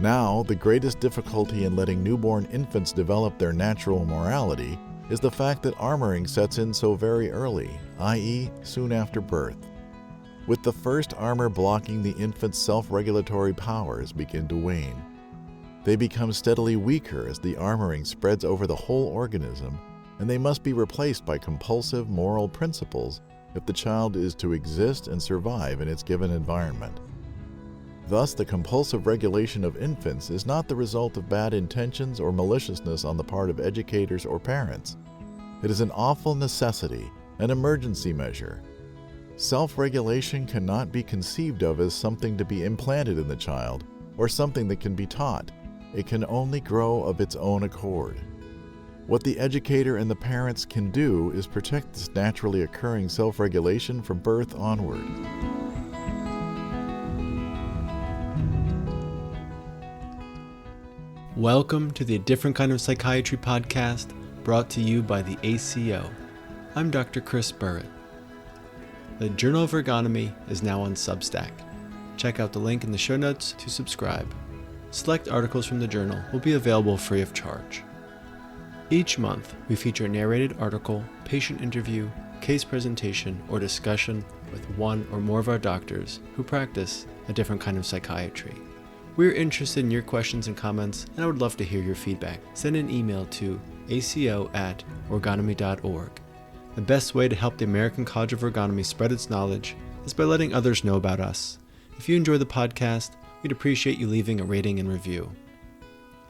Now, the greatest difficulty in letting newborn infants develop their natural morality is the fact that armoring sets in so very early, i.e., soon after birth. With the first armor blocking, the infant's self-regulatory powers begin to wane. They become steadily weaker as the armoring spreads over the whole organism, and they must be replaced by compulsive moral principles if the child is to exist and survive in its given environment. Thus, the compulsive regulation of infants is not the result of bad intentions or maliciousness on the part of educators or parents. It is an awful necessity, an emergency measure. Self-regulation cannot be conceived of as something to be implanted in the child or something that can be taught. It can only grow of its own accord. What the educator and the parents can do is protect this naturally occurring self-regulation from birth onward. Welcome to the Different Kind of Psychiatry podcast, brought to you by the ACO. I'm Dr. Chris Burrett. The Journal of Orgonomy is now on Substack. Check out the link in the show notes to subscribe. Select articles from the journal will be available free of charge. Each month, we feature a narrated article, patient interview, case presentation, or discussion with one or more of our doctors who practice a different kind of psychiatry. We're interested in your questions and comments, and I would love to hear your feedback. Send an email to aco@orgonomy.org. The best way to help the American College of Orgonomy spread its knowledge is by letting others know about us. If you enjoy the podcast, we'd appreciate you leaving a rating and review.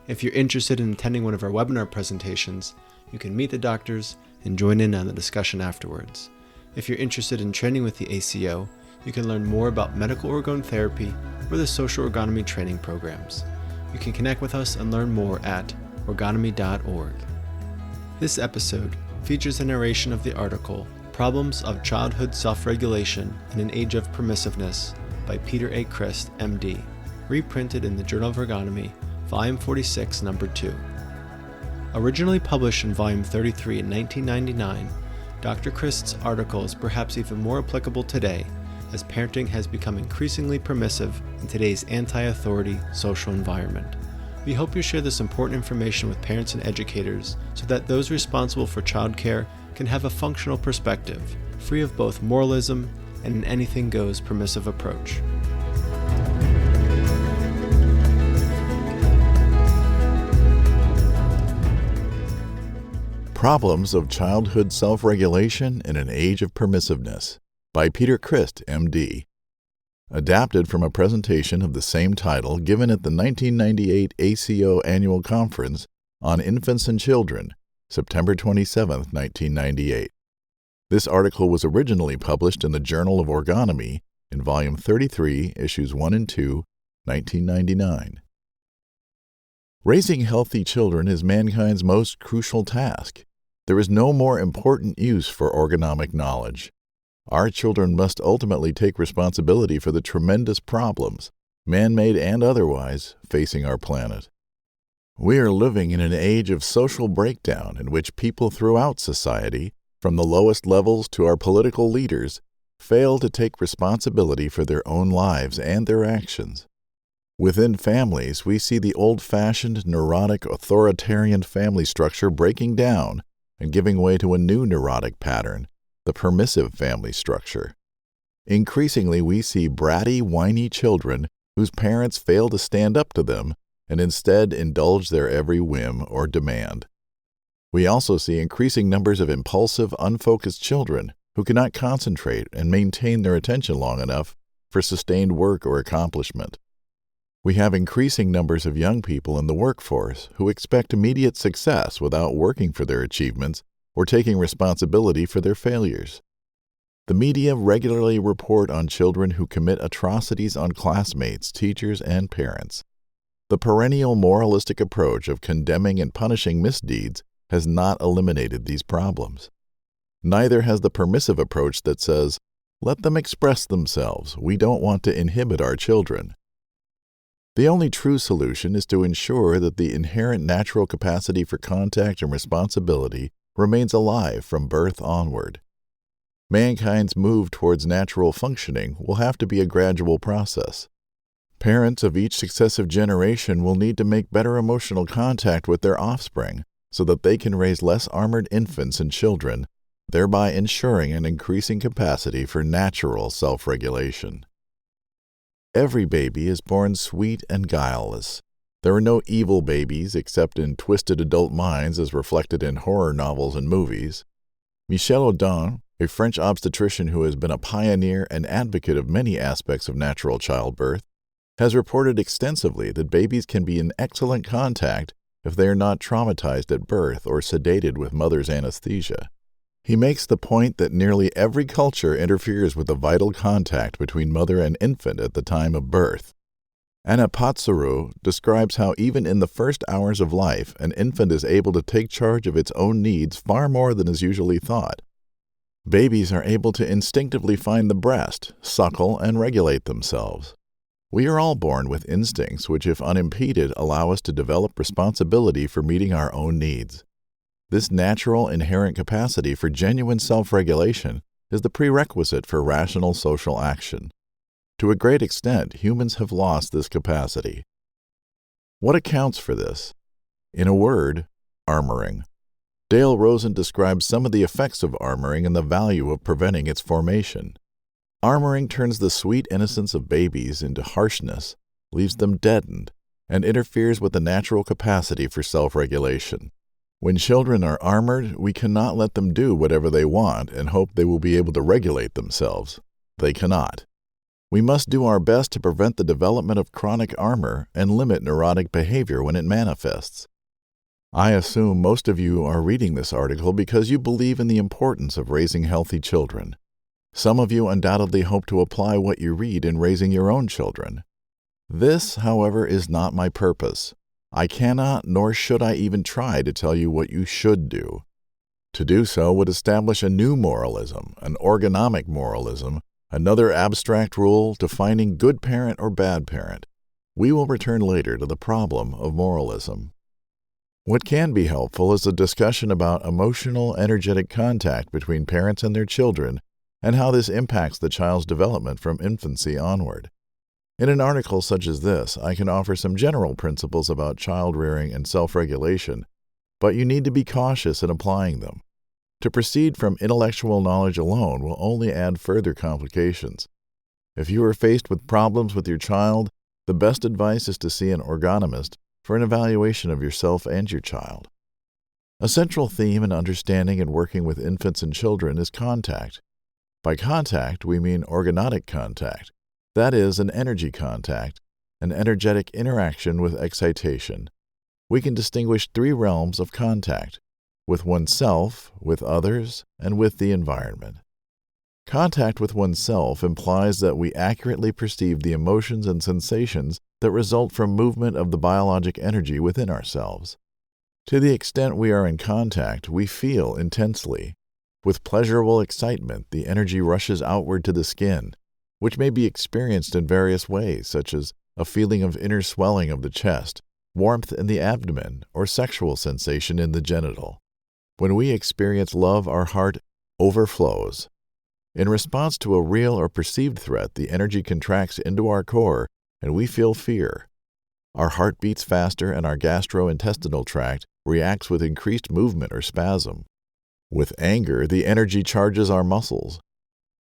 If you're interested in attending one of our webinar presentations, you can meet the doctors and join in on the discussion afterwards. If you're interested in training with the ACO, you can learn more about medical orgone therapy or the social orgonomy training programs. You can connect with us and learn more at orgonomy.org. This episode features a narration of the article, Problems of Childhood Self-Regulation in an Age of Permissiveness by Peter A. Christ, MD, reprinted in the Journal of Orgonomy, Volume 46, Number 2. Originally published in Volume 33 in 1999, Dr. Christ's article is perhaps even more applicable today as parenting has become increasingly permissive in today's anti-authority social environment. We hope you share this important information with parents and educators so that those responsible for childcare can have a functional perspective, free of both moralism and an anything-goes permissive approach. Problems of Childhood Self-Regulation in an Age of Permissiveness by Peter Christ, MD. Adapted from a presentation of the same title given at the 1998 ACO Annual Conference on Infants and Children, September 27, 1998. This article was originally published in the Journal of Orgonomy in Volume 33, Issues 1 and 2, 1999. Raising healthy children is mankind's most crucial task. There is no more important use for orgonomic knowledge. Our children must ultimately take responsibility for the tremendous problems, man-made and otherwise, facing our planet. We are living in an age of social breakdown in which people throughout society, from the lowest levels to our political leaders, fail to take responsibility for their own lives and their actions. Within families, we see the old-fashioned, neurotic, authoritarian family structure breaking down and giving way to a new neurotic pattern, the permissive family structure. Increasingly, we see bratty, whiny children whose parents fail to stand up to them and instead indulge their every whim or demand. We also see increasing numbers of impulsive, unfocused children who cannot concentrate and maintain their attention long enough for sustained work or accomplishment. We have increasing numbers of young people in the workforce who expect immediate success without working for their achievements or taking responsibility for their failures. The media regularly report on children who commit atrocities on classmates, teachers, and parents. The perennial moralistic approach of condemning and punishing misdeeds has not eliminated these problems. Neither has the permissive approach that says, "Let them express themselves. We don't want to inhibit our children." The only true solution is to ensure that the inherent natural capacity for contact and responsibility remains alive from birth onward. Mankind's move towards natural functioning will have to be a gradual process. Parents of each successive generation will need to make better emotional contact with their offspring so that they can raise less armored infants and children, thereby ensuring an increasing capacity for natural self-regulation. Every baby is born sweet and guileless. There are no evil babies except in twisted adult minds as reflected in horror novels and movies. Michel Audin, a French obstetrician who has been a pioneer and advocate of many aspects of natural childbirth, has reported extensively that babies can be in excellent contact if they are not traumatized at birth or sedated with mother's anesthesia. He makes the point that nearly every culture interferes with the vital contact between mother and infant at the time of birth. Anna Patsuru describes how even in the first hours of life, an infant is able to take charge of its own needs far more than is usually thought. Babies are able to instinctively find the breast, suckle, and regulate themselves. We are all born with instincts which, if unimpeded, allow us to develop responsibility for meeting our own needs. This natural inherent capacity for genuine self-regulation is the prerequisite for rational social action. To a great extent, humans have lost this capacity. What accounts for this? In a word, armoring. Dale Rosen describes some of the effects of armoring and the value of preventing its formation. Armoring turns the sweet innocence of babies into harshness, leaves them deadened, and interferes with the natural capacity for self-regulation. When children are armored, we cannot let them do whatever they want and hope they will be able to regulate themselves. They cannot. We must do our best to prevent the development of chronic armor and limit neurotic behavior when it manifests. I assume most of you are reading this article because you believe in the importance of raising healthy children. Some of you undoubtedly hope to apply what you read in raising your own children. This, however, is not my purpose. I cannot, nor should I even try to tell you what you should do. To do so would establish a new moralism, an orgonomic moralism, another abstract rule defining good parent or bad parent. We will return later to the problem of moralism. What can be helpful is a discussion about emotional, energetic contact between parents and their children and how this impacts the child's development from infancy onward. In an article such as this, I can offer some general principles about child rearing and self-regulation, but you need to be cautious in applying them. To proceed from intellectual knowledge alone will only add further complications. If you are faced with problems with your child, the best advice is to see an orgonomist for an evaluation of yourself and your child. A central theme in understanding and working with infants and children is contact. By contact, we mean orgonotic contact, that is, an energy contact, an energetic interaction with excitation. We can distinguish three realms of contact: with oneself, with others, and with the environment. Contact with oneself implies that we accurately perceive the emotions and sensations that result from movement of the biologic energy within ourselves. To the extent we are in contact, we feel intensely. With pleasurable excitement, the energy rushes outward to the skin, which may be experienced in various ways, such as a feeling of inner swelling of the chest, warmth in the abdomen, or sexual sensation in the genital. When we experience love, our heart overflows. In response to a real or perceived threat, the energy contracts into our core, and we feel fear. Our heart beats faster, and our gastrointestinal tract reacts with increased movement or spasm. With anger, the energy charges our muscles.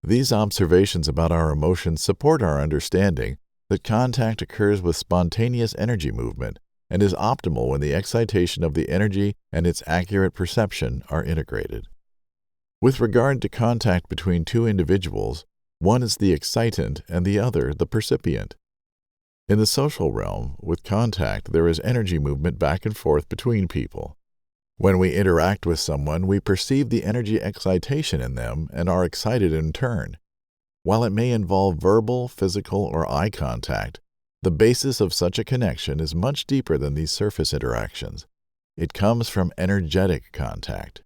These observations about our emotions support our understanding that contact occurs with spontaneous energy movement and is optimal when the excitation of the energy and its accurate perception are integrated. With regard to contact between two individuals, one is the excitant and the other the percipient. In the social realm, with contact, there is energy movement back and forth between people. When we interact with someone, we perceive the energy excitation in them and are excited in turn. While it may involve verbal, physical, or eye contact, the basis of such a connection is much deeper than these surface interactions. It comes from energetic contact.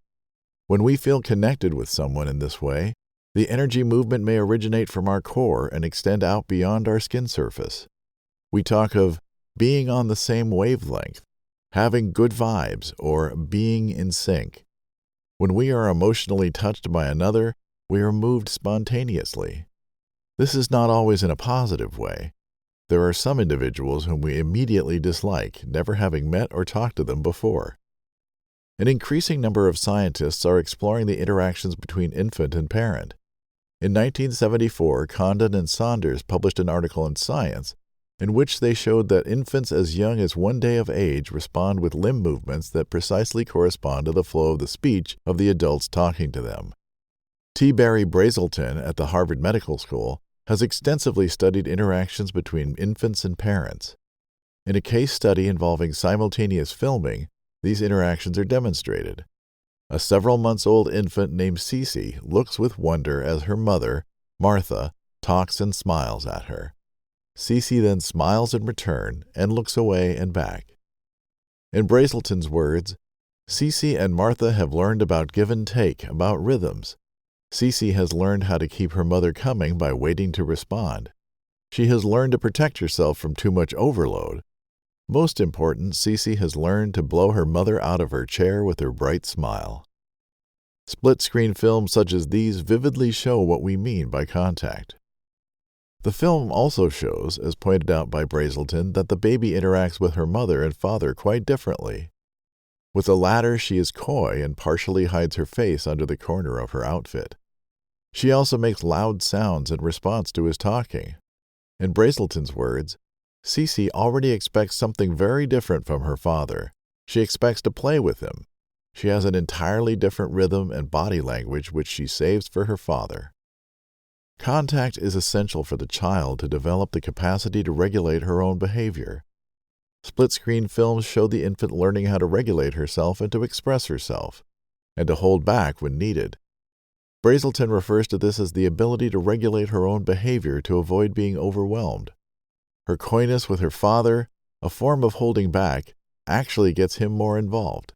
When we feel connected with someone in this way, the energy movement may originate from our core and extend out beyond our skin surface. We talk of being on the same wavelength, having good vibes, or being in sync. When we are emotionally touched by another, we are moved spontaneously. This is not always in a positive way. There are some individuals whom we immediately dislike, never having met or talked to them before. An increasing number of scientists are exploring the interactions between infant and parent. In 1974, Condon and Saunders published an article in Science in which they showed that infants as young as 1 day of age respond with limb movements that precisely correspond to the flow of the speech of the adults talking to them. T. Barry Brazelton at the Harvard Medical School has extensively studied interactions between infants and parents. In a case study involving simultaneous filming, these interactions are demonstrated. A several months old infant named Cece looks with wonder as her mother, Martha, talks and smiles at her. Cece then smiles in return and looks away and back. In Brazelton's words, Cece and Martha have learned about give and take, about rhythms. Cece has learned how to keep her mother coming by waiting to respond. She has learned to protect herself from too much overload. Most important, Cece has learned to blow her mother out of her chair with her bright smile. Split-screen films such as these vividly show what we mean by contact. The film also shows, as pointed out by Brazelton, that the baby interacts with her mother and father quite differently. With the latter, she is coy and partially hides her face under the corner of her outfit. She also makes loud sounds in response to his talking. In Brazelton's words, Cece already expects something very different from her father. She expects to play with him. She has an entirely different rhythm and body language which she saves for her father. Contact is essential for the child to develop the capacity to regulate her own behavior. Split-screen films show the infant learning how to regulate herself and to express herself, and to hold back when needed. Brazelton refers to this as the ability to regulate her own behavior to avoid being overwhelmed. Her coyness with her father, a form of holding back, actually gets him more involved.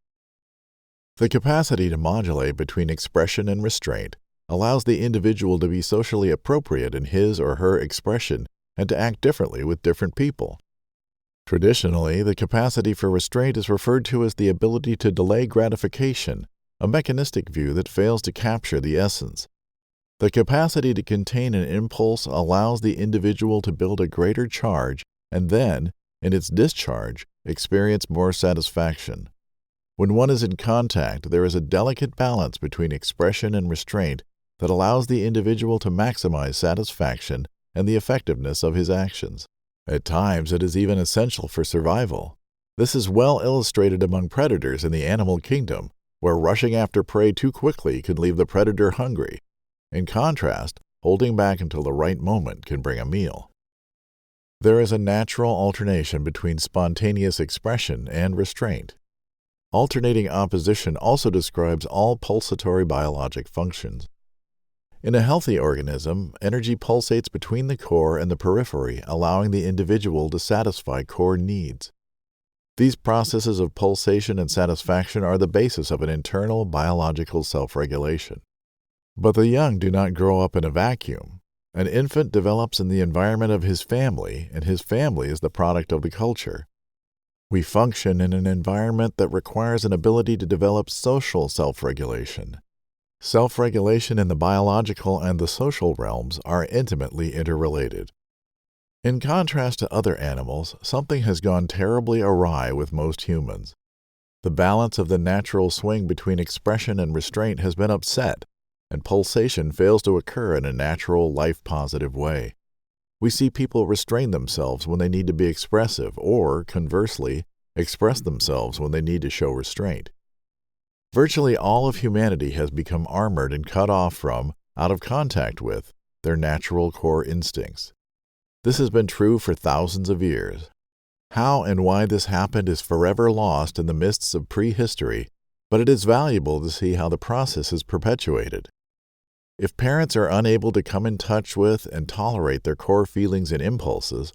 The capacity to modulate between expression and restraint allows the individual to be socially appropriate in his or her expression and to act differently with different people. Traditionally, the capacity for restraint is referred to as the ability to delay gratification, a mechanistic view that fails to capture the essence. The capacity to contain an impulse allows the individual to build a greater charge and then, in its discharge, experience more satisfaction. When one is in contact, there is a delicate balance between expression and restraint that allows the individual to maximize satisfaction and the effectiveness of his actions. At times, it is even essential for survival. This is well illustrated among predators in the animal kingdom, where rushing after prey too quickly can leave the predator hungry. In contrast, holding back until the right moment can bring a meal. There is a natural alternation between spontaneous expression and restraint. Alternating opposition also describes all pulsatory biologic functions. In a healthy organism, energy pulsates between the core and the periphery, allowing the individual to satisfy core needs. These processes of pulsation and satisfaction are the basis of an internal biological self-regulation. But the young do not grow up in a vacuum. An infant develops in the environment of his family, and his family is the product of the culture. We function in an environment that requires an ability to develop social self-regulation. Self-regulation in the biological and the social realms are intimately interrelated. In contrast to other animals, something has gone terribly awry with most humans. The balance of the natural swing between expression and restraint has been upset, and pulsation fails to occur in a natural, life-positive way. We see people restrain themselves when they need to be expressive, or, conversely, express themselves when they need to show restraint. Virtually all of humanity has become armored and cut off from, out of contact with, their natural core instincts. This has been true for thousands of years. How and why this happened is forever lost in the mists of prehistory, but it is valuable to see how the process is perpetuated. If parents are unable to come in touch with and tolerate their core feelings and impulses,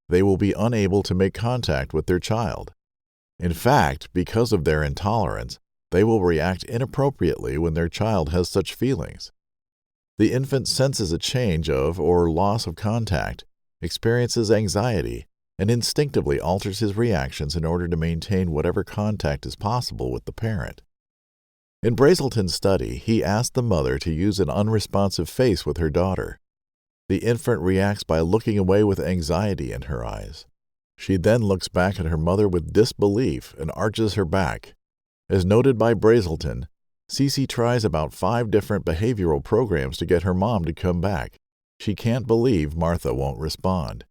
they will be unable to make contact with their child. In fact, because of their intolerance, they will react inappropriately when their child has such feelings. The infant senses a change of or loss of contact, experiences anxiety, and instinctively alters his reactions in order to maintain whatever contact is possible with the parent. In Brazelton's study, he asked the mother to use an unresponsive face with her daughter. The infant reacts by looking away with anxiety in her eyes. She then looks back at her mother with disbelief and arches her back. As noted by Brazelton, Cece tries about 5 different behavioral programs to get her mom to come back. She can't believe Martha won't respond.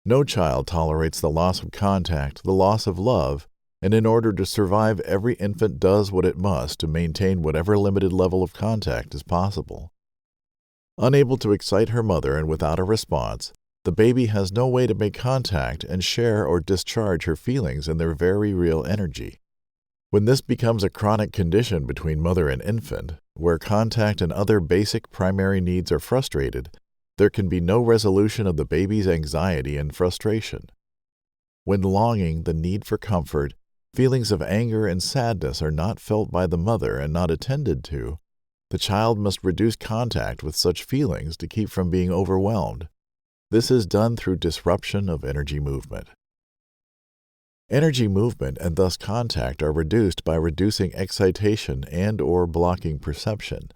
No child tolerates the loss of contact, the loss of love, and in order to survive, every infant does what it must to maintain whatever limited level of contact is possible. Unable to excite her mother and without a response, the baby has no way to make contact and share or discharge her feelings in their very real energy. When this becomes a chronic condition between mother and infant, where contact and other basic primary needs are frustrated, there can be no resolution of the baby's anxiety and frustration. When longing, the need for comfort, feelings of anger and sadness are not felt by the mother and not attended to, the child must reduce contact with such feelings to keep from being overwhelmed. This is done through disruption of energy movement. Energy movement and thus contact are reduced by reducing excitation and/or blocking perception.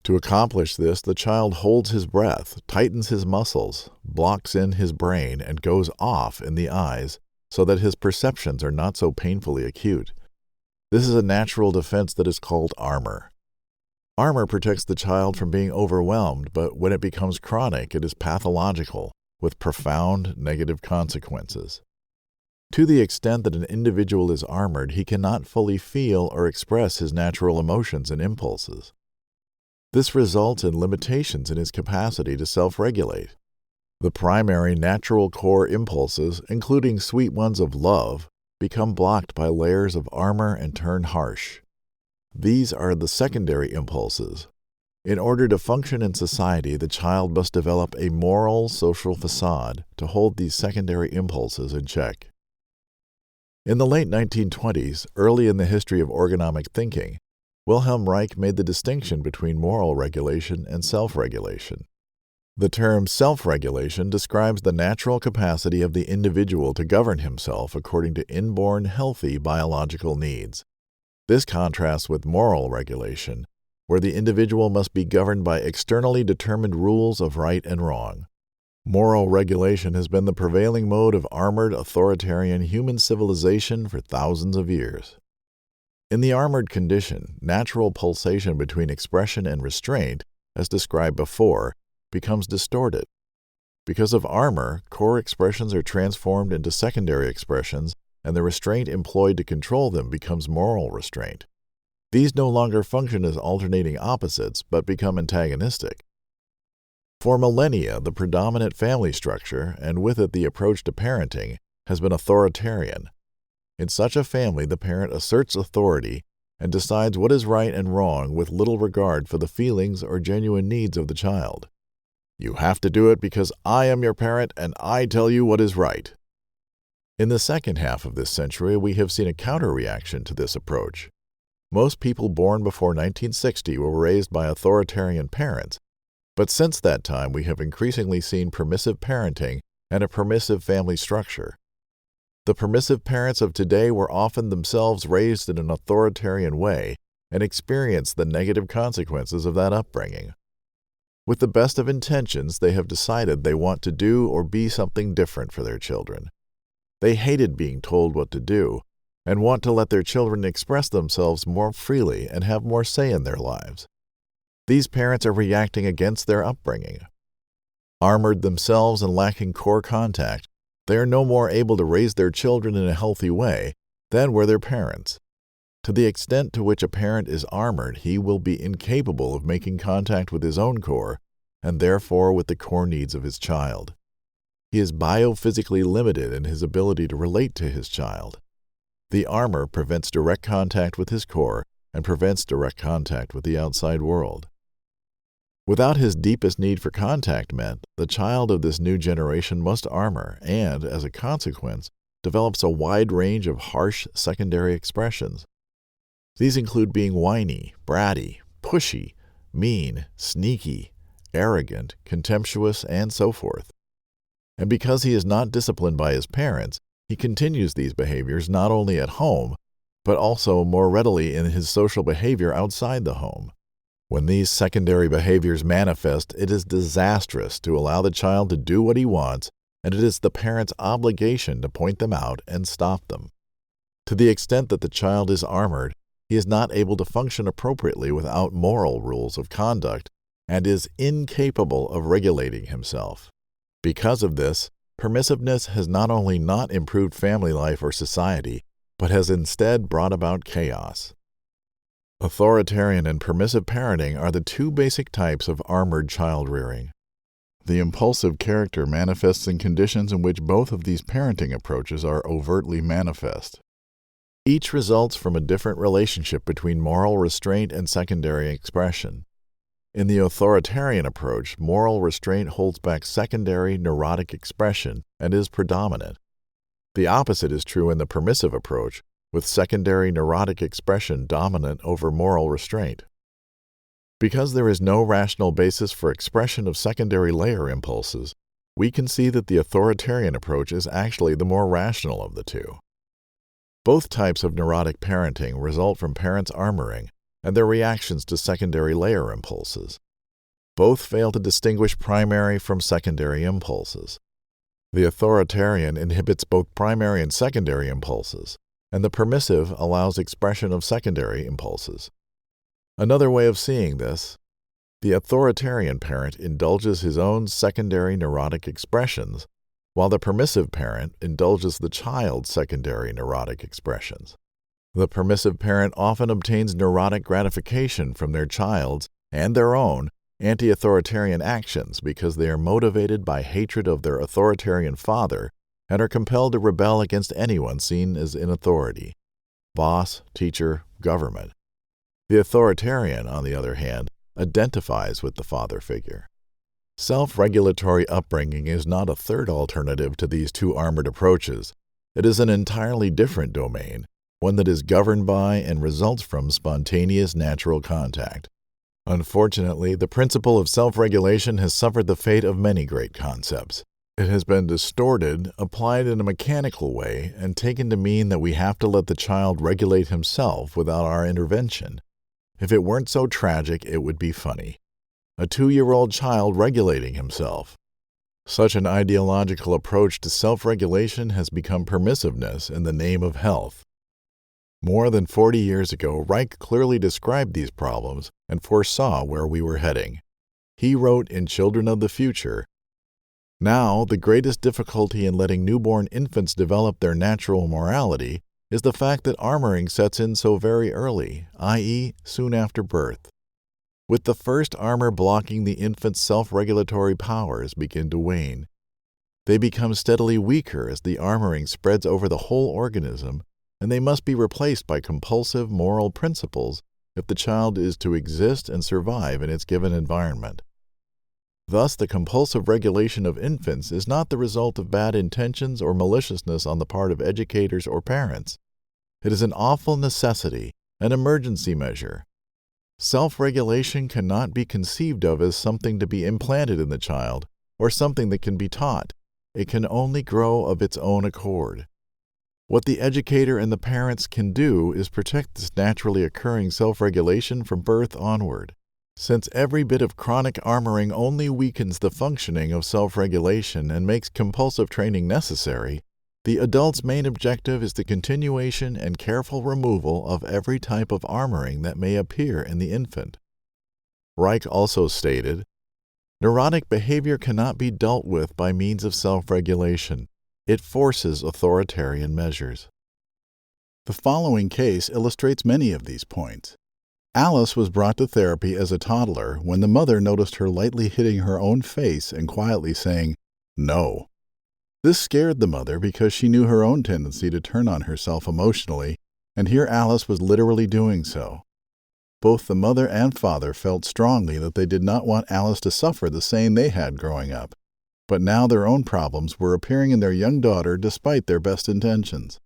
To accomplish this, the child holds his breath, tightens his muscles, blocks in his brain, and goes off in the eyes so that his perceptions are not so painfully acute. This is a natural defense that is called armor. Armor protects the child from being overwhelmed, but when it becomes chronic, it is pathological, with profound negative consequences. To the extent that an individual is armored, he cannot fully feel or express his natural emotions and impulses. This results in limitations in his capacity to self-regulate. The primary natural core impulses, including sweet ones of love, become blocked by layers of armor and turn harsh. These are the secondary impulses. In order to function in society, the child must develop a moral social facade to hold these secondary impulses in check. In the late 1920s, early in the history of orgonomic thinking, Wilhelm Reich made the distinction between moral regulation and self-regulation. The term self-regulation describes the natural capacity of the individual to govern himself according to inborn healthy biological needs. This contrasts with moral regulation, where the individual must be governed by externally determined rules of right and wrong. Moral regulation has been the prevailing mode of armored authoritarian human civilization for thousands of years. In the armored condition, natural pulsation between expression and restraint, as described before, becomes distorted. Because of armor, core expressions are transformed into secondary expressions, and the restraint employed to control them becomes moral restraint. These no longer function as alternating opposites, but become antagonistic. For millennia, the predominant family structure, and with it the approach to parenting, has been authoritarian. In such a family, the parent asserts authority and decides what is right and wrong with little regard for the feelings or genuine needs of the child. You have to do it because I am your parent and I tell you what is right. In the second half of this century, we have seen a counter-reaction to this approach. Most people born before 1960 were raised by authoritarian parents, but since that time we have increasingly seen permissive parenting and a permissive family structure. The permissive parents of today were often themselves raised in an authoritarian way and experienced the negative consequences of that upbringing. With the best of intentions, they have decided they want to do or be something different for their children. They hated being told what to do and want to let their children express themselves more freely and have more say in their lives. These parents are reacting against their upbringing. Armored themselves and lacking core contact, they are no more able to raise their children in a healthy way than were their parents. To the extent to which a parent is armored, he will be incapable of making contact with his own core and therefore with the core needs of his child. He is biophysically limited in his ability to relate to his child. The armor prevents direct contact with his core and prevents direct contact with the outside world. Without his deepest need for contact met, the child of this new generation must armor and, as a consequence, develops a wide range of harsh secondary expressions. These include being whiny, bratty, pushy, mean, sneaky, arrogant, contemptuous, and so forth. And because he is not disciplined by his parents, he continues these behaviors not only at home, but also more readily in his social behavior outside the home. When these secondary behaviors manifest, it is disastrous to allow the child to do what he wants, and it is the parent's obligation to point them out and stop them. To the extent that the child is armored, he is not able to function appropriately without moral rules of conduct and is incapable of regulating himself. Because of this, permissiveness has not only not improved family life or society, but has instead brought about chaos. Authoritarian and permissive parenting are the two basic types of armored child rearing. The impulsive character manifests in conditions in which both of these parenting approaches are overtly manifest. Each results from a different relationship between moral restraint and secondary expression. In the authoritarian approach, moral restraint holds back secondary neurotic expression and is predominant. The opposite is true in the permissive approach, with secondary neurotic expression dominant over moral restraint. Because there is no rational basis for expression of secondary layer impulses, we can see that the authoritarian approach is actually the more rational of the two. Both types of neurotic parenting result from parents' armoring and their reactions to secondary layer impulses. Both fail to distinguish primary from secondary impulses. The authoritarian inhibits both primary and secondary impulses, and the permissive allows expression of secondary impulses. Another way of seeing this, the authoritarian parent indulges his own secondary neurotic expressions, while the permissive parent indulges the child's secondary neurotic expressions. The permissive parent often obtains neurotic gratification from their child's and their own anti-authoritarian actions because they are motivated by hatred of their authoritarian father and are compelled to rebel against anyone seen as in authority: boss, teacher, government. The authoritarian, on the other hand, identifies with the father figure. Self-regulatory upbringing is not a third alternative to these two armored approaches. It is an entirely different domain, one that is governed by and results from spontaneous natural contact. Unfortunately, the principle of self-regulation has suffered the fate of many great concepts. It has been distorted, applied in a mechanical way, and taken to mean that we have to let the child regulate himself without our intervention. If it weren't so tragic, it would be funny. A 2-year-old child regulating himself. Such an ideological approach to self-regulation has become permissiveness in the name of health. More than 40 years ago, Reich clearly described these problems and foresaw where we were heading. He wrote in Children of the Future, "Now, the greatest difficulty in letting newborn infants develop their natural morality is the fact that armoring sets in so very early, i.e., soon after birth. With the first armor blocking, the infant's self-regulatory powers begin to wane. They become steadily weaker as the armoring spreads over the whole organism, and they must be replaced by compulsive moral principles if the child is to exist and survive in its given environment. Thus, the compulsive regulation of infants is not the result of bad intentions or maliciousness on the part of educators or parents. It is an awful necessity, an emergency measure. Self-regulation cannot be conceived of as something to be implanted in the child or something that can be taught. It can only grow of its own accord. What the educator and the parents can do is protect this naturally occurring self-regulation from birth onward. Since every bit of chronic armoring only weakens the functioning of self-regulation and makes compulsive training necessary, the adult's main objective is the continuation and careful removal of every type of armoring that may appear in the infant." Reich also stated, "Neurotic behavior cannot be dealt with by means of self-regulation. It forces authoritarian measures." The following case illustrates many of these points. Alice was brought to therapy as a toddler when the mother noticed her lightly hitting her own face and quietly saying, "No." This scared the mother because she knew her own tendency to turn on herself emotionally, and here Alice was literally doing so. Both the mother and father felt strongly that they did not want Alice to suffer the same they had growing up, but now their own problems were appearing in their young daughter despite their best intentions.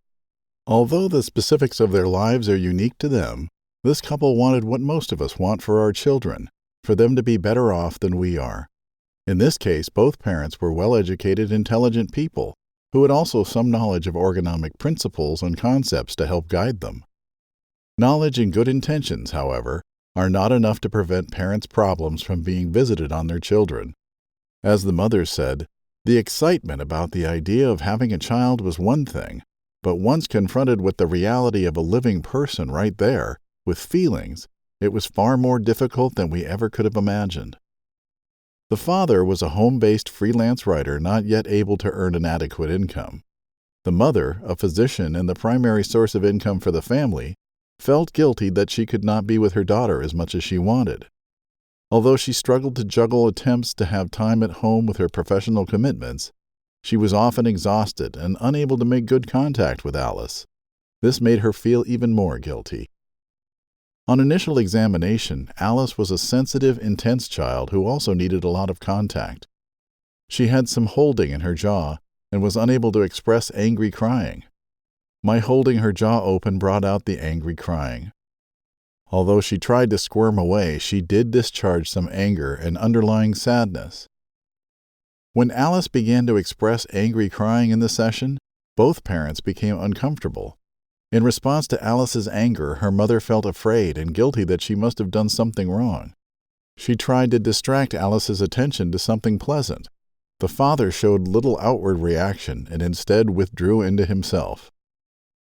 Although the specifics of their lives are unique to them, this couple wanted what most of us want for our children, for them to be better off than we are. In this case, both parents were well-educated, intelligent people who had also some knowledge of orgonomic principles and concepts to help guide them. Knowledge and good intentions, however, are not enough to prevent parents' problems from being visited on their children. As the mother said, the excitement about the idea of having a child was one thing, but once confronted with the reality of a living person right there, with feelings, it was far more difficult than we ever could have imagined. The father was a home-based freelance writer not yet able to earn an adequate income. The mother, a physician and the primary source of income for the family, felt guilty that she could not be with her daughter as much as she wanted. Although she struggled to juggle attempts to have time at home with her professional commitments, she was often exhausted and unable to make good contact with Alice. This made her feel even more guilty. On initial examination, Alice was a sensitive, intense child who also needed a lot of contact. She had some holding in her jaw and was unable to express angry crying. My holding her jaw open brought out the angry crying. Although she tried to squirm away, she did discharge some anger and underlying sadness. When Alice began to express angry crying in the session, both parents became uncomfortable. In response to Alice's anger, her mother felt afraid and guilty that she must have done something wrong. She tried to distract Alice's attention to something pleasant. The father showed little outward reaction and instead withdrew into himself.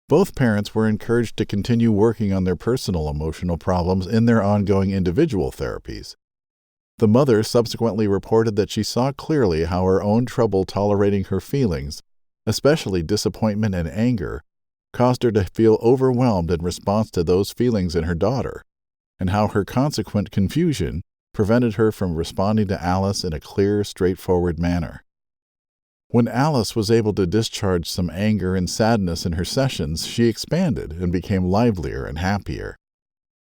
Both parents were encouraged to continue working on their personal emotional problems in their ongoing individual therapies. The mother subsequently reported that she saw clearly how her own trouble tolerating her feelings, especially disappointment and anger, caused her to feel overwhelmed in response to those feelings in her daughter, and how her consequent confusion prevented her from responding to Alice in a clear, straightforward manner. When Alice was able to discharge some anger and sadness in her sessions, she expanded and became livelier and happier.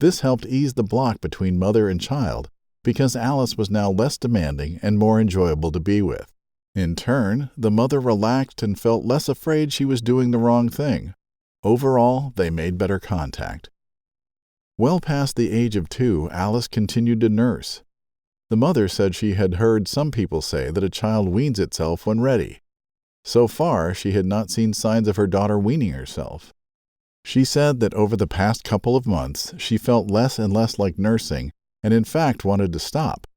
This helped ease the block between mother and child because Alice was now less demanding and more enjoyable to be with. In turn, the mother relaxed and felt less afraid she was doing the wrong thing. Overall, they made better contact. Well past the age of 2, Alice continued to nurse. The mother said she had heard some people say that a child weans itself when ready. So far, she had not seen signs of her daughter weaning herself. She said that over the past couple of months, she felt less and less like nursing and in fact wanted to stop,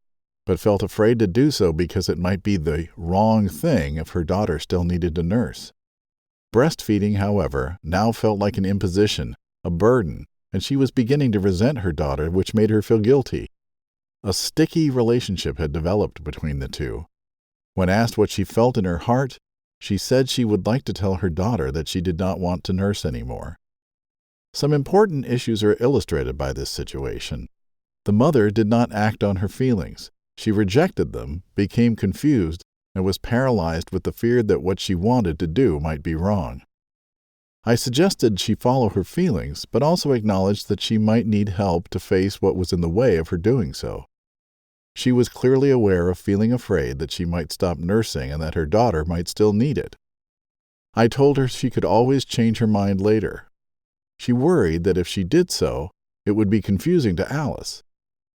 but felt afraid to do so because it might be the wrong thing if her daughter still needed to nurse. Breastfeeding, however, now felt like an imposition, a burden, and she was beginning to resent her daughter, which made her feel guilty. A sticky relationship had developed between the two. When asked what she felt in her heart, she said she would like to tell her daughter that she did not want to nurse anymore. Some important issues are illustrated by this situation. The mother did not act on her feelings. She rejected them, became confused, and was paralyzed with the fear that what she wanted to do might be wrong. I suggested she follow her feelings, but also acknowledged that she might need help to face what was in the way of her doing so. She was clearly aware of feeling afraid that she might stop nursing and that her daughter might still need it. I told her she could always change her mind later. She worried that if she did so, it would be confusing to Alice.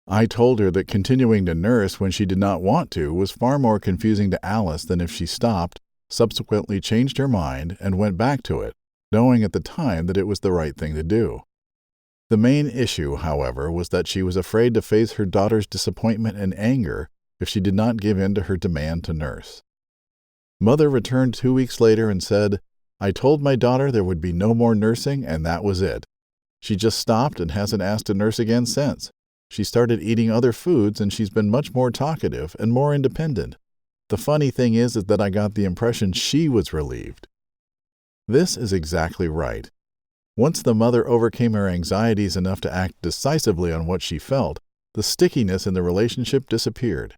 I told her that continuing to nurse when she did not want to was far more confusing to Alice than if she stopped, subsequently changed her mind, and went back to it, knowing at the time that it was the right thing to do. The main issue, however, was that she was afraid to face her daughter's disappointment and anger if she did not give in to her demand to nurse. Mother returned 2 weeks later and said, "I told my daughter there would be no more nursing, and that was it. She just stopped and hasn't asked to nurse again since. She started eating other foods, and she's been much more talkative and more independent. The funny thing is that I got the impression she was relieved." This is exactly right. Once the mother overcame her anxieties enough to act decisively on what she felt, the stickiness in the relationship disappeared.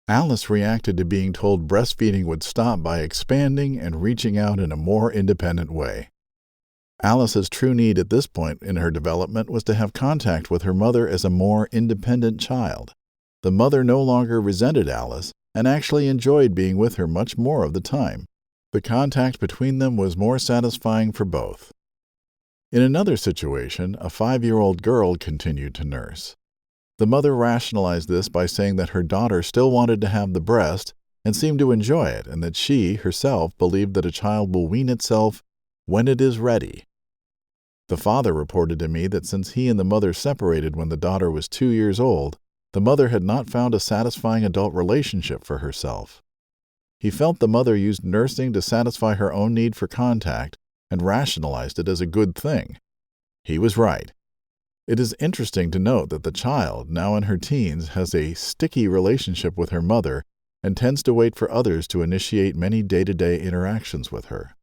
Alice reacted to being told breastfeeding would stop by expanding and reaching out in a more independent way. Alice's true need at this point in her development was to have contact with her mother as a more independent child. The mother no longer resented Alice and actually enjoyed being with her much more of the time. The contact between them was more satisfying for both. In another situation, a 5-year-old girl continued to nurse. The mother rationalized this by saying that her daughter still wanted to have the breast and seemed to enjoy it, and that she, herself, believed that a child will wean itself when it is ready. The father reported to me that since he and the mother separated when the daughter was 2 years old, the mother had not found a satisfying adult relationship for herself. He felt the mother used nursing to satisfy her own need for contact and rationalized it as a good thing. He was right. It is interesting to note that the child, now in her teens, has a sticky relationship with her mother and tends to wait for others to initiate many day-to-day interactions with her.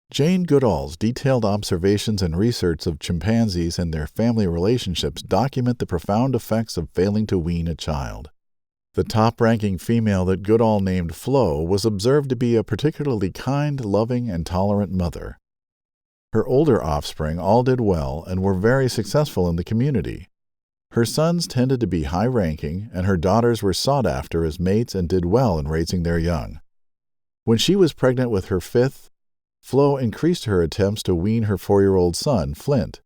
Jane Goodall's detailed observations and research of chimpanzees and their family relationships document the profound effects of failing to wean a child. The top-ranking female that Goodall named Flo was observed to be a particularly kind, loving, and tolerant mother. Her older offspring all did well and were very successful in the community. Her sons tended to be high-ranking, and her daughters were sought after as mates and did well in raising their young. When she was pregnant with her fifth, Flo increased her attempts to wean her 4-year-old son, Flint.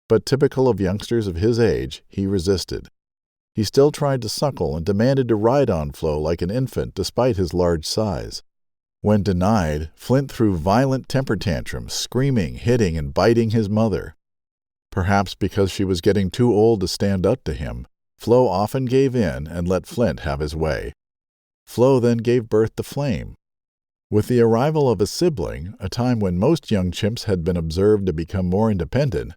But typical of youngsters of his age, he resisted. He still tried to suckle and demanded to ride on Flo like an infant despite his large size. When denied, Flint threw violent temper tantrums, screaming, hitting, and biting his mother. Perhaps because she was getting too old to stand up to him, Flo often gave in and let Flint have his way. Flo then gave birth to Flame. With the arrival of a sibling, a time when most young chimps had been observed to become more independent,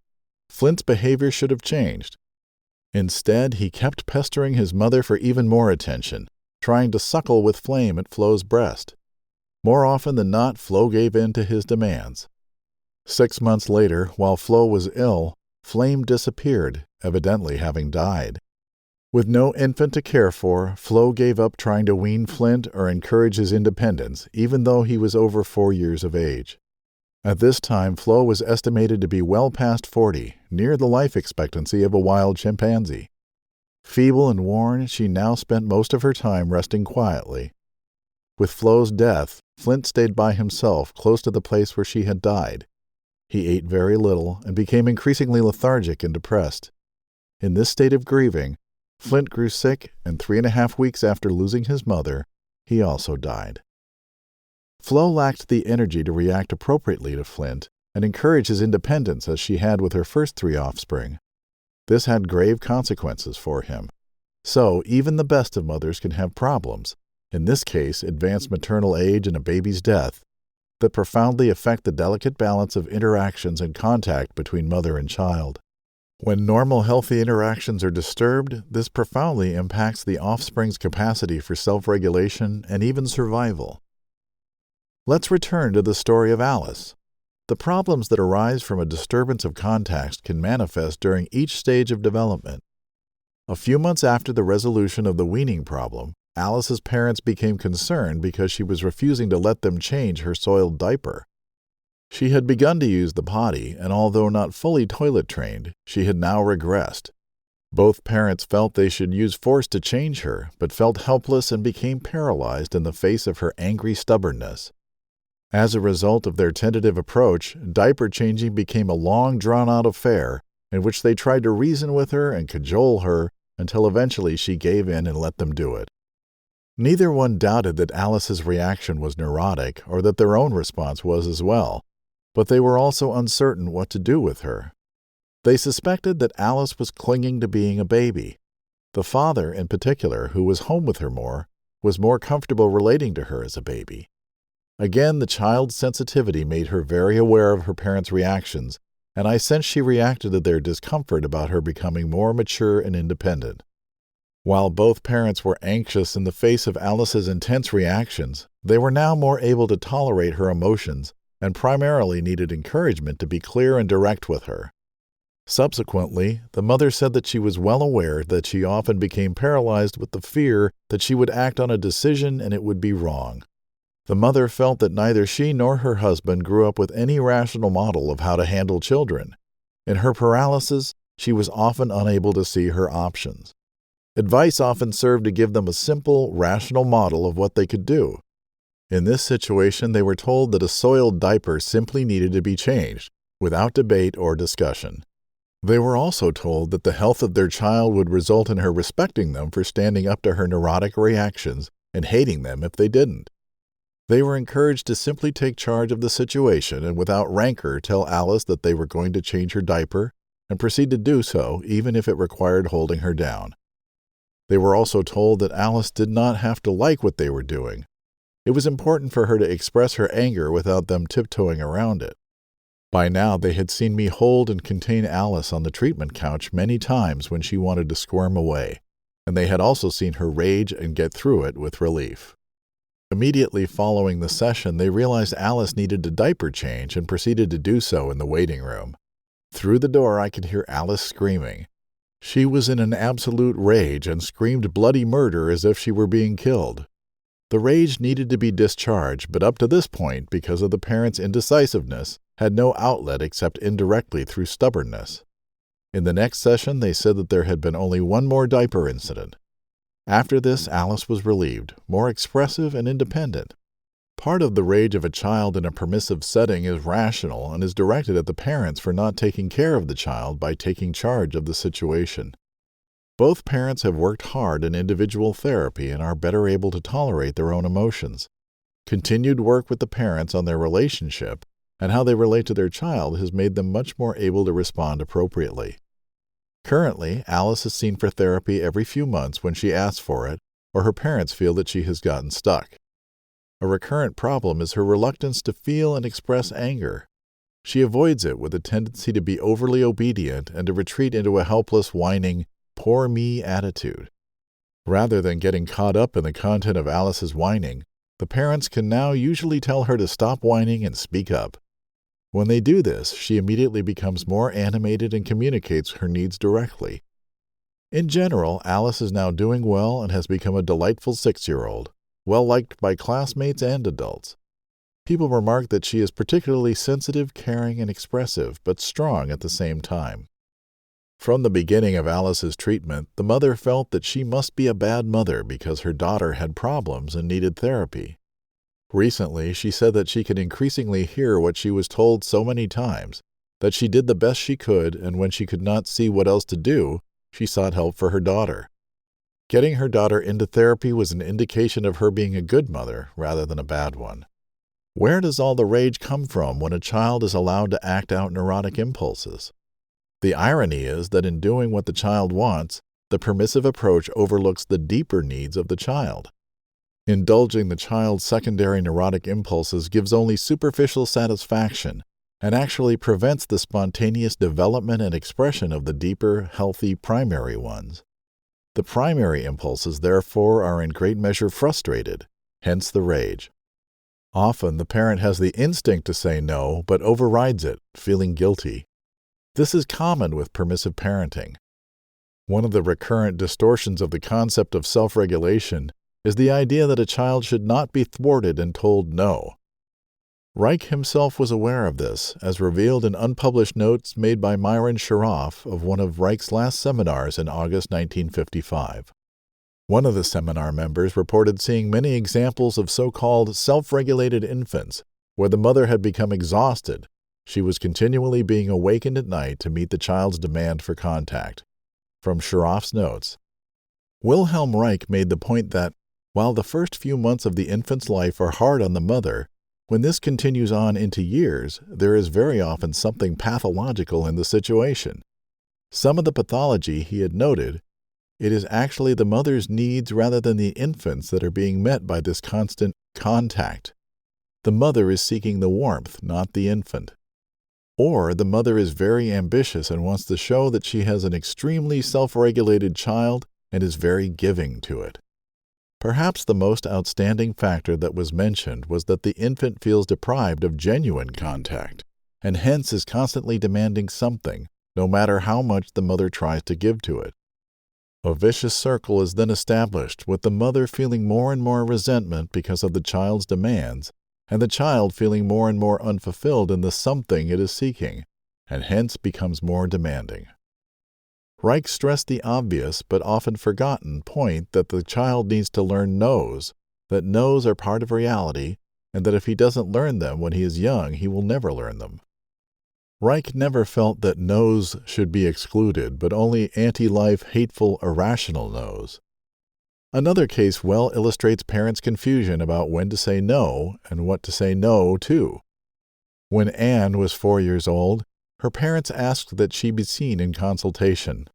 Flint's behavior should have changed. Instead, he kept pestering his mother for even more attention, trying to suckle with Flame at Flo's breast. More often than not, Flo gave in to his demands. 6 months later, while Flo was ill, Flame disappeared, evidently having died. With no infant to care for, Flo gave up trying to wean Flint or encourage his independence, even though he was over 4 years of age. At this time, Flo was estimated to be well past 40, near the life expectancy of a wild chimpanzee. Feeble and worn, she now spent most of her time resting quietly. With Flo's death, Flint stayed by himself close to the place where she had died. He ate very little and became increasingly lethargic and depressed. In this state of grieving, Flint grew sick, and 3.5 weeks after losing his mother, he also died. Flo lacked the energy to react appropriately to Flint and encourage his independence as she had with her first 3 offspring. This had grave consequences for him. So, even the best of mothers can have problems, in this case advanced maternal age and a baby's death, that profoundly affect the delicate balance of interactions and contact between mother and child. When normal, healthy interactions are disturbed, this profoundly impacts the offspring's capacity for self-regulation and even survival. Let's return to the story of Alice. The problems that arise from a disturbance of contact can manifest during each stage of development. A few months after the resolution of the weaning problem, Alice's parents became concerned because she was refusing to let them change her soiled diaper. She had begun to use the potty, and although not fully toilet-trained, she had now regressed. Both parents felt they should use force to change her, but felt helpless and became paralyzed in the face of her angry stubbornness. As a result of their tentative approach, diaper changing became a long, drawn-out affair in which they tried to reason with her and cajole her until eventually she gave in and let them do it. Neither one doubted that Alice's reaction was neurotic or that their own response was as well, but they were also uncertain what to do with her. They suspected that Alice was clinging to being a baby. The father, in particular, who was home with her more, was more comfortable relating to her as a baby. Again, the child's sensitivity made her very aware of her parents' reactions, and I sensed she reacted to their discomfort about her becoming more mature and independent. While both parents were anxious in the face of Alice's intense reactions, they were now more able to tolerate her emotions and primarily needed encouragement to be clear and direct with her. Subsequently, the mother said that she was well aware that she often became paralyzed with the fear that she would act on a decision and it would be wrong. The mother felt that neither she nor her husband grew up with any rational model of how to handle children. In her paralysis, she was often unable to see her options. Advice often served to give them a simple, rational model of what they could do. In this situation, they were told that a soiled diaper simply needed to be changed, without debate or discussion. They were also told that the health of their child would result in her respecting them for standing up to her neurotic reactions and hating them if they didn't. They were encouraged to simply take charge of the situation and without rancor tell Alice that they were going to change her diaper and proceed to do so even if it required holding her down. They were also told that Alice did not have to like what they were doing. It was important for her to express her anger without them tiptoeing around it. By now, they had seen me hold and contain Alice on the treatment couch many times when she wanted to squirm away, and they had also seen her rage and get through it with relief. Immediately following the session, they realized Alice needed a diaper change and proceeded to do so in the waiting room. Through the door, I could hear Alice screaming. She was in an absolute rage and screamed bloody murder as if she were being killed. The rage needed to be discharged, but up to this point, because of the parents' indecisiveness, had no outlet except indirectly through stubbornness. In the next session, they said that there had been only one more diaper incident. After this, Alice was relieved, more expressive and independent. Part of the rage of a child in a permissive setting is rational and is directed at the parents for not taking care of the child by taking charge of the situation. Both parents have worked hard in individual therapy and are better able to tolerate their own emotions. Continued work with the parents on their relationship and how they relate to their child has made them much more able to respond appropriately. Currently, Alice is seen for therapy every few months when she asks for it or her parents feel that she has gotten stuck. A recurrent problem is her reluctance to feel and express anger. She avoids it with a tendency to be overly obedient and to retreat into a helpless, whining, poor me attitude. Rather than getting caught up in the content of Alice's whining, the parents can now usually tell her to stop whining and speak up. When they do this, she immediately becomes more animated and communicates her needs directly. In general, Alice is now doing well and has become a delightful 6-year-old, well-liked by classmates and adults. People remark that she is particularly sensitive, caring, and expressive, but strong at the same time. From the beginning of Alice's treatment, the mother felt that she must be a bad mother because her daughter had problems and needed therapy. Recently, she said that she could increasingly hear what she was told so many times, that she did the best she could, and when she could not see what else to do, she sought help for her daughter. Getting her daughter into therapy was an indication of her being a good mother rather than a bad one. Where does all the rage come from when a child is allowed to act out neurotic impulses? The irony is that in doing what the child wants, the permissive approach overlooks the deeper needs of the child. Indulging the child's secondary neurotic impulses gives only superficial satisfaction and actually prevents the spontaneous development and expression of the deeper, healthy primary ones. The primary impulses, therefore, are in great measure frustrated, hence the rage. Often the parent has the instinct to say no, but overrides it, feeling guilty. This is common with permissive parenting. One of the recurrent distortions of the concept of self-regulation is the idea that a child should not be thwarted and told no. Reich himself was aware of this, as revealed in unpublished notes made by Myron Sharoff of one of Reich's last seminars in August 1955. One of the seminar members reported seeing many examples of so-called self-regulated infants, where the mother had become exhausted. She was continually being awakened at night to meet the child's demand for contact. From Sharoff's notes, Wilhelm Reich made the point that, while the first few months of the infant's life are hard on the mother, when this continues on into years, there is very often something pathological in the situation. Some of the pathology he had noted, it is actually the mother's needs rather than the infant's that are being met by this constant contact. The mother is seeking the warmth, not the infant. Or the mother is very ambitious and wants to show that she has an extremely self-regulated child and is very giving to it. Perhaps the most outstanding factor that was mentioned was that the infant feels deprived of genuine contact, and hence is constantly demanding something, no matter how much the mother tries to give to it. A vicious circle is then established, with the mother feeling more and more resentment because of the child's demands, and the child feeling more and more unfulfilled in the something it is seeking, and hence becomes more demanding. Reich stressed the obvious but often forgotten point that the child needs to learn no's, that no's are part of reality, and that if he doesn't learn them when he is young, he will never learn them. Reich never felt that no's should be excluded, but only anti-life, hateful, irrational no's. Another case well illustrates parents' confusion about when to say no and what to say no to. When Anne was 4 years old, her parents asked that she be seen in consultation.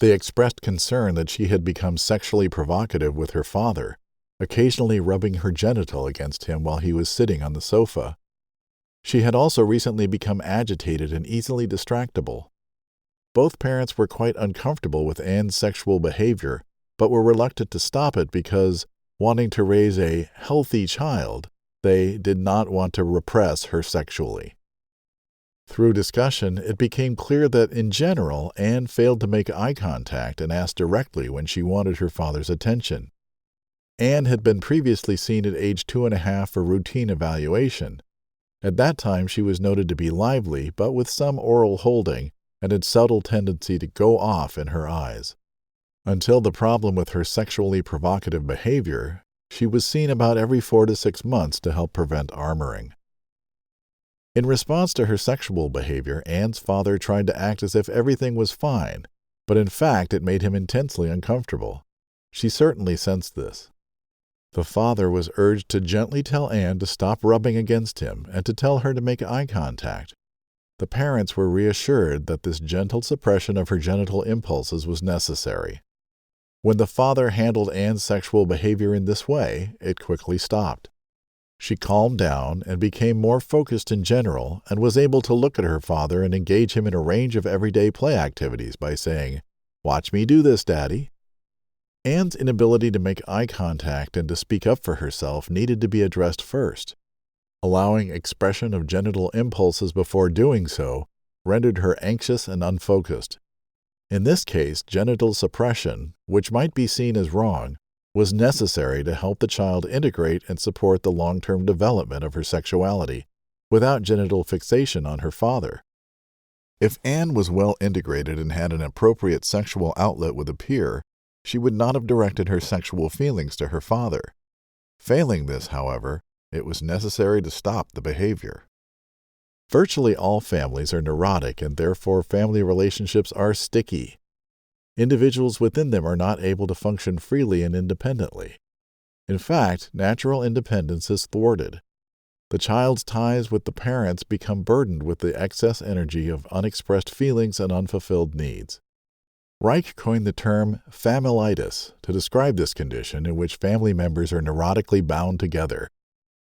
They expressed concern that she had become sexually provocative with her father, occasionally rubbing her genital against him while he was sitting on the sofa. She had also recently become agitated and easily distractible. Both parents were quite uncomfortable with Anne's sexual behavior, but were reluctant to stop it because, wanting to raise a healthy child, they did not want to repress her sexually. Through discussion, it became clear that, in general, Anne failed to make eye contact and asked directly when she wanted her father's attention. Anne had been previously seen at age 2.5 for routine evaluation. At that time, she was noted to be lively, but with some oral holding, and a subtle tendency to go off in her eyes. Until the problem with her sexually provocative behavior, she was seen about every 4 to 6 months to help prevent armoring. In response to her sexual behavior, Anne's father tried to act as if everything was fine, but in fact it made him intensely uncomfortable. She certainly sensed this. The father was urged to gently tell Anne to stop rubbing against him and to tell her to make eye contact. The parents were reassured that this gentle suppression of her genital impulses was necessary. When the father handled Anne's sexual behavior in this way, it quickly stopped. She calmed down and became more focused in general and was able to look at her father and engage him in a range of everyday play activities by saying, "Watch me do this, Daddy." Anne's inability to make eye contact and to speak up for herself needed to be addressed first. Allowing expression of genital impulses before doing so rendered her anxious and unfocused. In this case, genital suppression, which might be seen as wrong, was necessary to help the child integrate and support the long-term development of her sexuality, without genital fixation on her father. If Anne was well integrated and had an appropriate sexual outlet with a peer, she would not have directed her sexual feelings to her father. Failing this, however, it was necessary to stop the behavior. Virtually all families are neurotic, and therefore family relationships are sticky. Individuals within them are not able to function freely and independently. In fact, natural independence is thwarted. The child's ties with the parents become burdened with the excess energy of unexpressed feelings and unfulfilled needs. Reich coined the term familitis to describe this condition in which family members are neurotically bound together.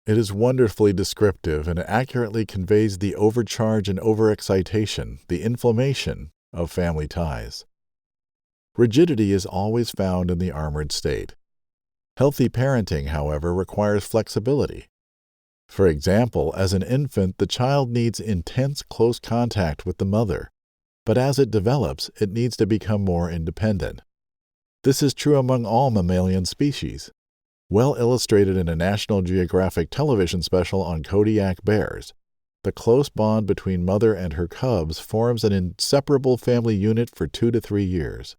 It is wonderfully descriptive and accurately conveys the overcharge and overexcitation, the inflammation, of family ties. Rigidity is always found in the armored state. Healthy parenting, however, requires flexibility. For example, as an infant, the child needs intense close contact with the mother, but as it develops, it needs to become more independent. This is true among all mammalian species, well illustrated in a National Geographic television special on Kodiak bears. The close bond between mother and her cubs forms an inseparable family unit for 2 to 3 years.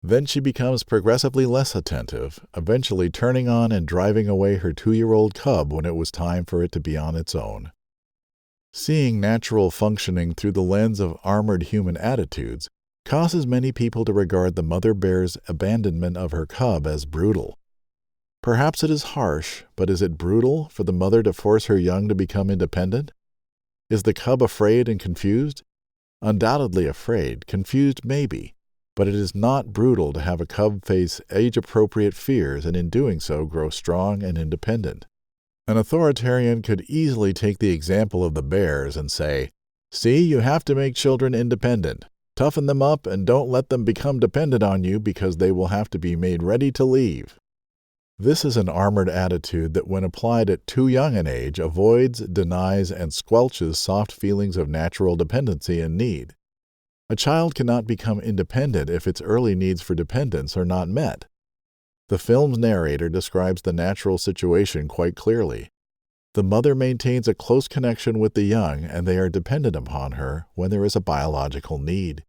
Then she becomes progressively less attentive, eventually turning on and driving away her 2-year-old cub when it was time for it to be on its own. Seeing natural functioning through the lens of armored human attitudes causes many people to regard the mother bear's abandonment of her cub as brutal. Perhaps it is harsh, but is it brutal for the mother to force her young to become independent? Is the cub afraid and confused? Undoubtedly afraid, confused maybe. But it is not brutal to have a cub face age-appropriate fears and in doing so grow strong and independent. An authoritarian could easily take the example of the bears and say, "See, you have to make children independent. Toughen them up and don't let them become dependent on you because they will have to be made ready to leave." This is an armored attitude that when applied at too young an age avoids, denies, and squelches soft feelings of natural dependency and need. A child cannot become independent if its early needs for dependence are not met. The film's narrator describes the natural situation quite clearly. The mother maintains a close connection with the young, and they are dependent upon her when there is a biological need.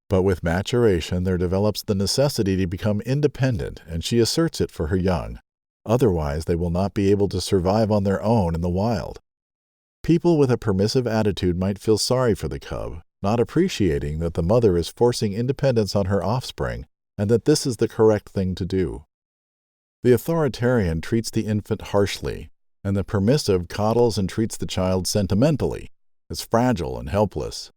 But with maturation, there develops the necessity to become independent, and she asserts it for her young. Otherwise, they will not be able to survive on their own in the wild. People with a permissive attitude might feel sorry for the cub, not appreciating that the mother is forcing independence on her offspring and that this is the correct thing to do. The authoritarian treats the infant harshly, and the permissive coddles and treats the child sentimentally, as fragile and helpless.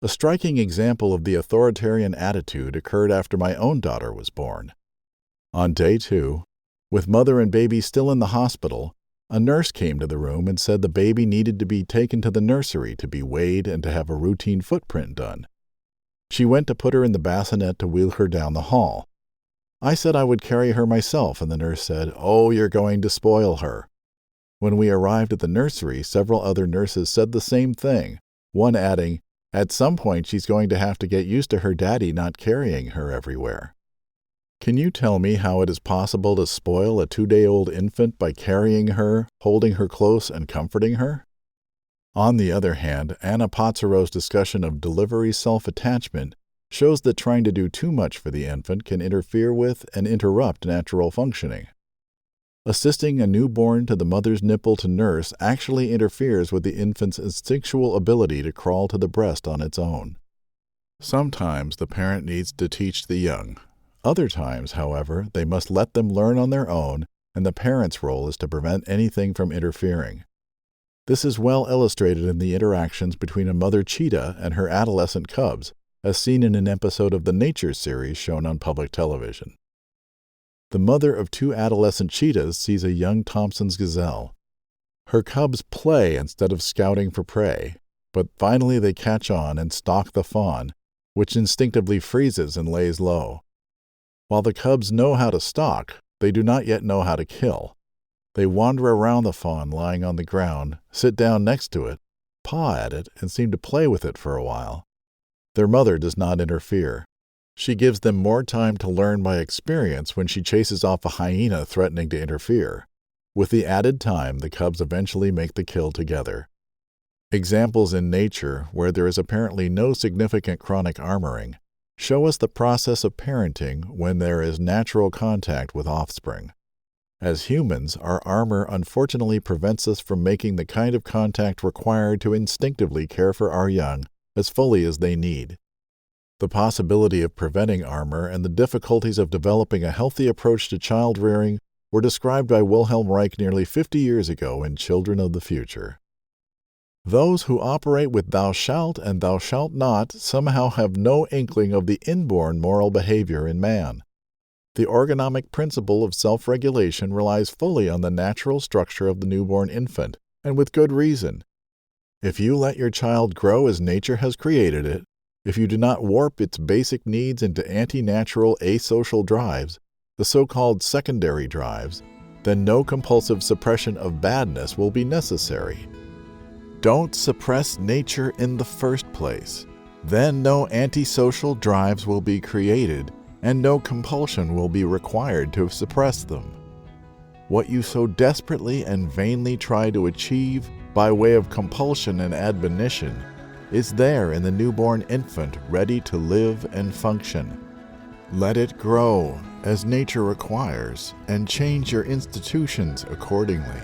A striking example of the authoritarian attitude occurred after my own daughter was born. On day 2, with mother and baby still in the hospital, a nurse came to the room and said the baby needed to be taken to the nursery to be weighed and to have a routine footprint done. She went to put her in the bassinet to wheel her down the hall. I said I would carry her myself, and the nurse said, "Oh, you're going to spoil her." When we arrived at the nursery, several other nurses said the same thing, one adding, "At some point she's going to have to get used to her daddy not carrying her everywhere." Can you tell me how it is possible to spoil a 2-day-old infant by carrying her, holding her close, and comforting her? On the other hand, Anna Pozzaro's discussion of delivery self-attachment shows that trying to do too much for the infant can interfere with and interrupt natural functioning. Assisting a newborn to the mother's nipple to nurse actually interferes with the infant's instinctual ability to crawl to the breast on its own. Sometimes the parent needs to teach the young. Other times, however, they must let them learn on their own, and the parent's role is to prevent anything from interfering. This is well illustrated in the interactions between a mother cheetah and her adolescent cubs, as seen in an episode of the Nature series shown on public television. The mother of 2 adolescent cheetahs sees a young Thompson's gazelle. Her cubs play instead of scouting for prey, but finally they catch on and stalk the fawn, which instinctively freezes and lays low. While the cubs know how to stalk, they do not yet know how to kill. They wander around the fawn lying on the ground, sit down next to it, paw at it, and seem to play with it for a while. Their mother does not interfere. She gives them more time to learn by experience when she chases off a hyena threatening to interfere. With the added time, the cubs eventually make the kill together. Examples in nature, where there is apparently no significant chronic armoring, show us the process of parenting when there is natural contact with offspring. As humans, our armor unfortunately prevents us from making the kind of contact required to instinctively care for our young as fully as they need. The possibility of preventing armor and the difficulties of developing a healthy approach to child rearing were described by Wilhelm Reich nearly 50 years ago in Children of the Future. Those who operate with thou shalt and thou shalt not somehow have no inkling of the inborn moral behavior in man. The orgonomic principle of self-regulation relies fully on the natural structure of the newborn infant, and with good reason. If you let your child grow as nature has created it, if you do not warp its basic needs into anti-natural asocial drives, the so-called secondary drives, then no compulsive suppression of badness will be necessary. Don't suppress nature in the first place. Then no antisocial drives will be created, and no compulsion will be required to suppress them. What you so desperately and vainly try to achieve by way of compulsion and admonition is there in the newborn infant ready to live and function. Let it grow as nature requires, and change your institutions accordingly.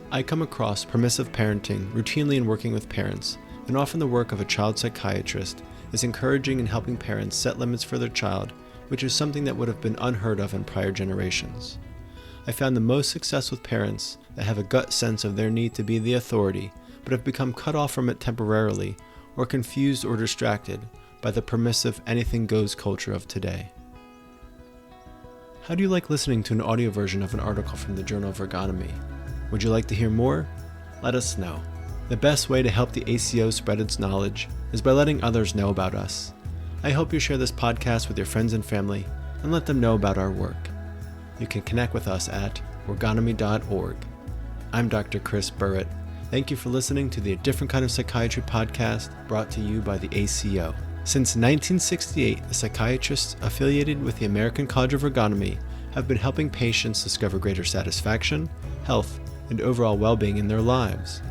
I come across permissive parenting routinely in working with parents, and often the work of a child psychiatrist is encouraging and helping parents set limits for their child, which is something that would have been unheard of in prior generations. I found the most success with parents that have a gut sense of their need to be the authority, but have become cut off from it temporarily, or confused or distracted by the permissive anything-goes culture of today. How do you like listening to an audio version of an article from the Journal of Orgonomy? Would you like to hear more? Let us know. The best way to help the ACO spread its knowledge is by letting others know about us. I hope you share this podcast with your friends and family and let them know about our work. You can connect with us at orgonomy.org. I'm Dr. Chris Burrett. Thank you for listening to the A Different Kind of Psychiatry podcast brought to you by the ACO. Since 1968, the psychiatrists affiliated with the American College of Orgonomy have been helping patients discover greater satisfaction, health, and overall well-being in their lives.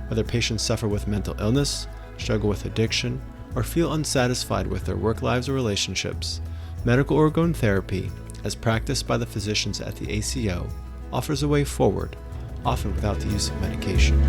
Whether patients suffer with mental illness, struggle with addiction, or feel unsatisfied with their work lives or relationships, medical orgone therapy, as practiced by the physicians at the ACO, offers a way forward, often without the use of medication.